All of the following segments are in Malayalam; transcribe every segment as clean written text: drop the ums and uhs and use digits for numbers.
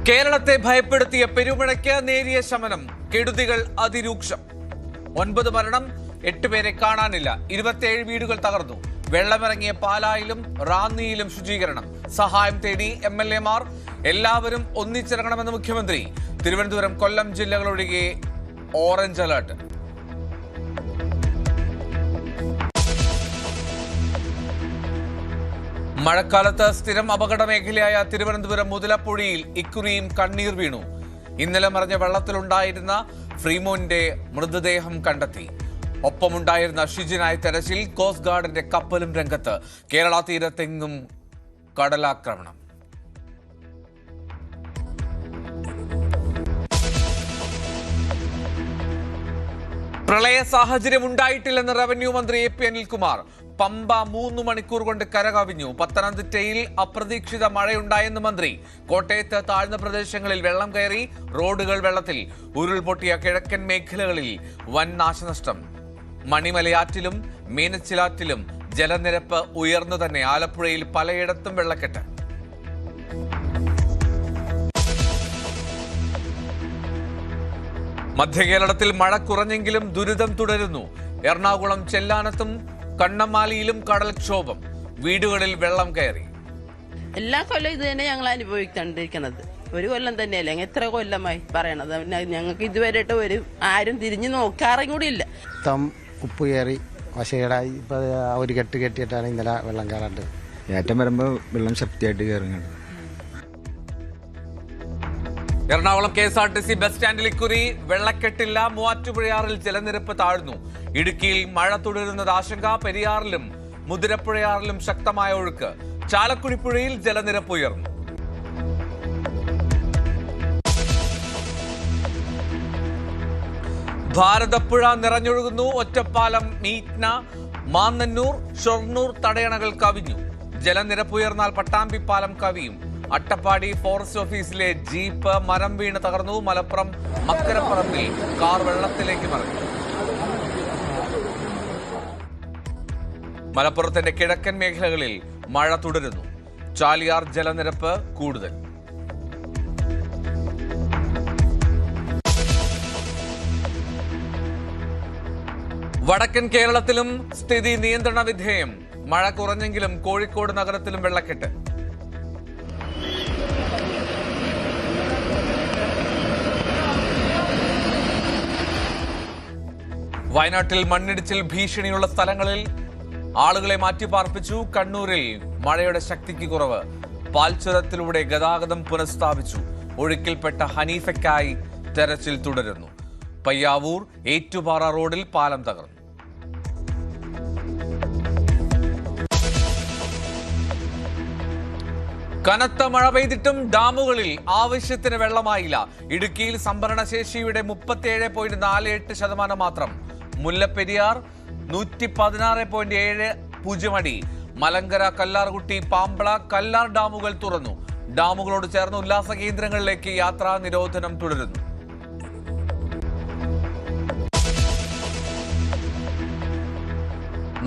കേരളത്തെ ഭയപ്പെടുത്തിയ പെരുമഴയ്ക്ക് നേരിയ ശമനം. കെടുതികൾ അതിരൂക്ഷം. 9 മരണം, 8 പേരെ കാണാനില്ല. 27 വീടുകൾ തകർന്നു. വെള്ളമിറങ്ങിയ പാലായിലും റാന്നിയിലും ശുചീകരണം. സഹായം തേടി MLA-മാർ. എല്ലാവരും ഒന്നിച്ചിറങ്ങണമെന്ന് മുഖ്യമന്ത്രി. തിരുവനന്തപുരം, കൊല്ലം ജില്ലകളൊഴികെ ഓറഞ്ച് അലർട്ട്. മഴക്കാലത്ത് സ്ഥിരം അപകട മേഖലയായ തിരുവനന്തപുരം മുതലപ്പുഴയിൽ ഇക്കുറിയും കണ്ണീർ വീണു. ഇന്നലെ മറിഞ്ഞ വെള്ളത്തിലുണ്ടായിരുന്ന ഫ്രീമോന്റെ മൃതദേഹം കണ്ടെത്തി. ഒപ്പമുണ്ടായിരുന്ന ഷിജിനായി തെരച്ചിൽ. കോസ്റ്റ് ഗാർഡിന്റെ കപ്പലും രംഗത്ത്. കേരള തീരത്തെങ്ങും കടലാക്രമണം. പ്രളയ സാഹചര്യം ഉണ്ടായിട്ടില്ലെന്ന് റവന്യൂ മന്ത്രി AP അനിൽകുമാർ. പമ്പ 3 മണിക്കൂർ കൊണ്ട് കരകവിഞ്ഞു. പത്തനംതിട്ടയിൽ അപ്രതീക്ഷിത മഴയുണ്ടായെന്ന് മന്ത്രി. കോട്ടയത്ത് താഴ്ന്ന പ്രദേശങ്ങളിൽ വെള്ളം കയറി. റോഡുകൾ വെള്ളത്തിൽ. ഉരുൾപൊട്ടിയ കിഴക്കൻ മേഖലകളിൽ വൻ നാശനഷ്ടം. മണിമലയാറ്റിലും മീനച്ചിലാറ്റിലും ജലനിരപ്പ് ഉയർന്നു തന്നെ. ആലപ്പുഴയിൽ പലയിടത്തും വെള്ളക്കെട്ട്. മധ്യകേരളത്തിൽ മഴ കുറഞ്ഞെങ്കിലും ദുരിതം തുടരുന്നു. എറണാകുളം ചെല്ലാനത്തും കണ്ണമാലിയിലും കടൽക്ഷോഭം. വീടുകളിൽ വെള്ളം കയറി. എല്ലാ കൊല്ലം ഇത് തന്നെ ഞങ്ങൾ അനുഭവിച്ചുകൊണ്ടിരിക്കുന്നത്. ഒരു കൊല്ലം തന്നെയല്ലേ, എത്ര കൊല്ലമായി പറയണത്. ഞങ്ങൾക്ക് ഇതുവരെയായിട്ട് ആരും തിരിഞ്ഞു നോക്കാറും കൂടി ഇല്ല. ഉപ്പ് കയറി വശയിടായി. ഇപ്പൊ ഒരു കെട്ട് കെട്ടിയിട്ടാണ് ഇന്നലെ വെള്ളം കയറാണ്ട്. ഏറ്റവും വരുമ്പോൾ വെള്ളം ശക്തിയായിട്ട് കയറുന്നുണ്ട്. എറണാകുളം KSRTC ബസ് സ്റ്റാൻഡിൽ ഇക്കുറി വെള്ളക്കെട്ടില്ല. മൂവാറ്റുപുഴയാറിൽ ജലനിരപ്പ് താഴ്ന്നു. ഇടുക്കിയിൽ മഴ തുടരുന്നത് ആശങ്ക. പെരിയാറിലും മുതിരപ്പുഴയാറിലും ശക്തമായ ഒഴുക്ക്. ചാലക്കുടി പുഴയിൽ ജലനിരപ്പ് ഉയർന്നു. ഭാരതപ്പുഴ നിറഞ്ഞൊഴുകുന്നു. ഒറ്റപ്പാലം, മീറ്റ്ന, മാന്നന്നൂർ, ഷൊർണൂർ തടയണകൾ കവിഞ്ഞു. ജലനിരപ്പ് ഉയർന്നാൽ പട്ടാമ്പിപ്പാലം കവിയും. അട്ടപ്പാടി ഫോറസ്റ്റ് ഓഫീസിലെ ജീപ്പ് മരം വീണ് തകർന്നു. മലപ്പുറം മക്കരപ്പറമ്പിൽ കാർ വെള്ളത്തിലേക്ക് മറിഞ്ഞു. മലപ്പുറത്തിന്റെ കിഴക്കൻ മേഖലകളിൽ മഴ തുടരുന്നു. ചാലിയാർ ജലനിരപ്പ് കൂടുതൽ. വടക്കൻ കേരളത്തിലും സ്ഥിതി നിയന്ത്രണ വിധേയം. മഴ കുറഞ്ഞെങ്കിലും കോഴിക്കോട് നഗരത്തിലും വെള്ളക്കെട്ട്. വയനാട്ടിൽ മണ്ണിടിച്ചിൽ ഭീഷണിയുള്ള സ്ഥലങ്ങളിൽ ആളുകളെ മാറ്റിപ്പാർപ്പിച്ചു. കണ്ണൂരിൽ മഴയുടെ ശക്തിക്ക് കുറവ്. പാൽച്ചുരത്തിലൂടെ ഗതാഗതം പുനഃസ്ഥാപിച്ചു. ഒഴുക്കിൽപ്പെട്ട ഹനീഫയ്ക്കായി തെരച്ചിൽ തുടരുന്നു. പയ്യാവൂർ ഏറ്റുപാറ റോഡിൽ പാലം തകർന്നു. കനത്ത മഴ പെയ്തിട്ടും ഡാമുകളിൽ ആവശ്യത്തിന് വെള്ളമായില്ല. ഇടുക്കിയിൽ സംഭരണശേഷിയുടെ 37.48% മാത്രം. മുല്ലപ്പെരിയാർ 116.70 അടി. മലങ്കര, കല്ലാർകുട്ടി, പാമ്പള, കല്ലാർ ഡാമുകൾ തുറന്നു. ഡാമുകളോട് ചേർന്ന് ഉല്ലാസ കേന്ദ്രങ്ങളിലേക്ക് യാത്രാ നിരോധനം തുടരുന്നു.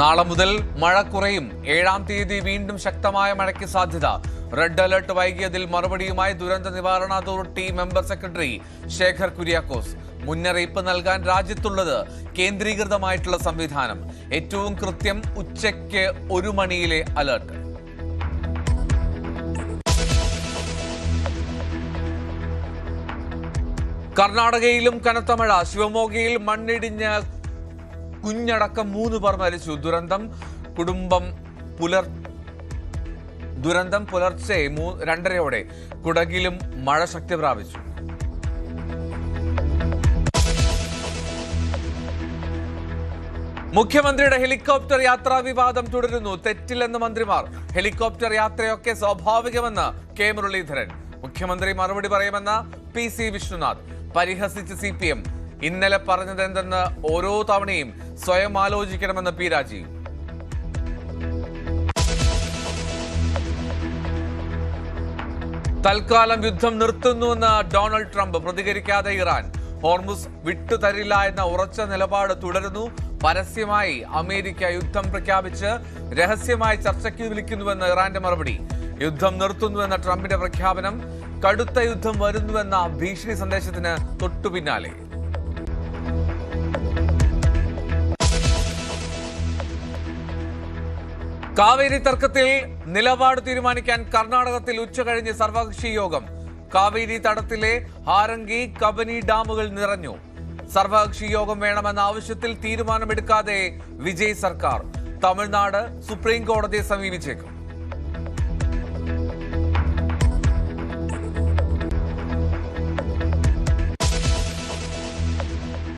നാളെ മുതൽ മഴ കുറയും. 7-ാം തീയതി വീണ്ടും ശക്തമായ മഴയ്ക്ക് സാധ്യത. റെഡ് അലർട്ട് വൈകിയതിൽ മറുപടിയുമായി ദുരന്ത നിവാരണ authority member secretary Shekhar Kuriakose. മുന്നറിയിപ്പ് നൽകാൻ രാജ്യത്തുള്ളത് കേന്ദ്രീകൃതമായിട്ടുള്ള സംവിധാനം. ഏറ്റവും കൃത്യം ഉച്ചയ്ക്ക് 1 മണിയിലെ അലർട്ട്. കർണാടകയിലും കനത്ത മഴ. ശിവമോഗയിൽ മണ്ണിടിഞ്ഞ കുഞ്ഞടക്കം 3 പേർ മരിച്ചു. ദുരന്തം പുലർച്ചെ 2:30 കുടകിലും മഴ ശക്തി പ്രാപിച്ചു. മുഖ്യമന്ത്രിയുടെ ഹെലികോപ്റ്റർ യാത്രാ വിവാദം തുടരുന്നു. തെറ്റില്ലെന്ന് മന്ത്രിമാർ. ഹെലികോപ്റ്റർ യാത്രയൊക്കെ സ്വാഭാവികമെന്ന് K മുരളീധരൻ. മുഖ്യമന്ത്രി മറുപടി പറയുമെന്ന് PC വിഷ്ണുനാഥ്. പരിഹസിച്ച് CPM. ഇന്നലെ പറഞ്ഞതെന്തെന്ന് ഓരോ തവണയും സ്വയം ആലോചിക്കണമെന്ന് P രാജീവ്. തൽക്കാലം യുദ്ധം നിർത്തുന്നുവെന്ന് ഡൊണാൾഡ് ട്രംപ്. പ്രതികരിക്കാതെ ഇറാൻ. ഹോർമുസ് വിട്ടുതരില്ല എന്ന ഉറച്ച നിലപാട് തുടരുന്നു. പരസ്യമായി അമേരിക്ക യുദ്ധം പ്രഖ്യാപിച്ച് രഹസ്യമായി ചർച്ചയ്ക്ക് വിളിക്കുന്നുവെന്ന് ഇറാന്റെ മറുപടി. യുദ്ധം നിർത്തുന്നുവെന്ന ട്രംപിന്റെ പ്രഖ്യാപനം കടുത്ത യുദ്ധം വരുന്നുവെന്ന ഭീഷണി സന്ദേശത്തിന് തൊട്ടുപിന്നാലെ. കാവേരി തർക്കത്തിൽ നിലപാട് തീരുമാനിക്കാൻ കർണാടകത്തിൽ ഉച്ചകഴിഞ്ഞ് സർവകക്ഷി യോഗം. കാവേരി തടത്തിലെ ഹാരംഗി കബനി ഡാമുകൾ നിറഞ്ഞു. സർവകക്ഷി യോഗം വേണമെന്ന ആവശ്യത്തിൽ തീരുമാനമെടുക്കാതെ വിജയ് സർക്കാർ. തമിഴ്നാട് സുപ്രീം കോടതിയെ സമീപിച്ചേക്കും.